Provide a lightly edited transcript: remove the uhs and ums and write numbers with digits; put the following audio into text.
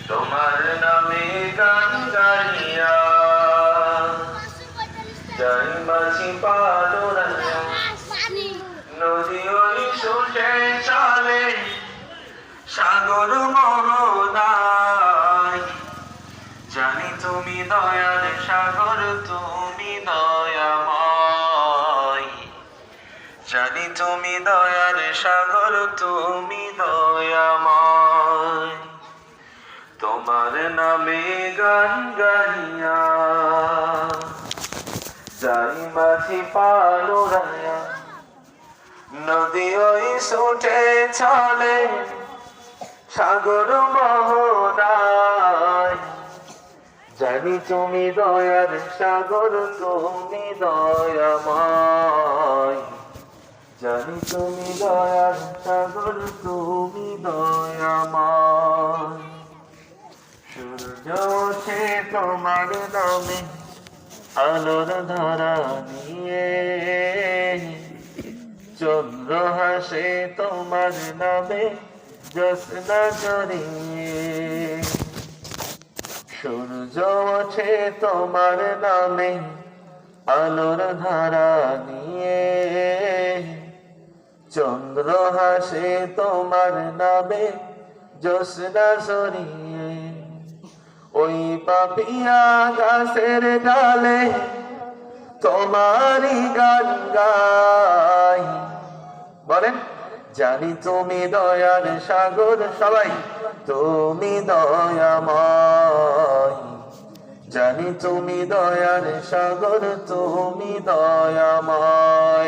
তোমার নামে গান গাইয়া যাই মাঝি পালোরাইয়া নদী ওই ছুটে চলে সাগর মোহনায় জানি তুমি দয়ার সাগর তুমি দয়াময় জানি তুমি দয়ার সাগর তুমি দয়াময় তোমার নামে গান গাইয়া যাই মাঝি পালোরাইয়া নদী ওই ছুটে চলে সাগর মোহনায় জানি তুমি দয়ার সাগর তুমি দয়াময় জানি তুমি দয়ার সাগর তুমি দয়াময় সূর্য ওঠে তোমার নামে আলোর ধারা নিয়ে চন্দ্র হাসে তোমার নামে জ্যোৎস্না জড়িয়ে সূর্য ওঠে তোমার নামে আলোর ধারা নিয়ে চন্দ্র হাসে তোমার নামে জ্যোৎস্না জড়িয়ে ওই পাপিয়া গাছের ডালে তোমারই গান গাই বলেন জানি তুমি দয়ার সাগর সবাই তুমি দয়াময় জানি তুমি দয়ার সাগর তুমি দয়াময়।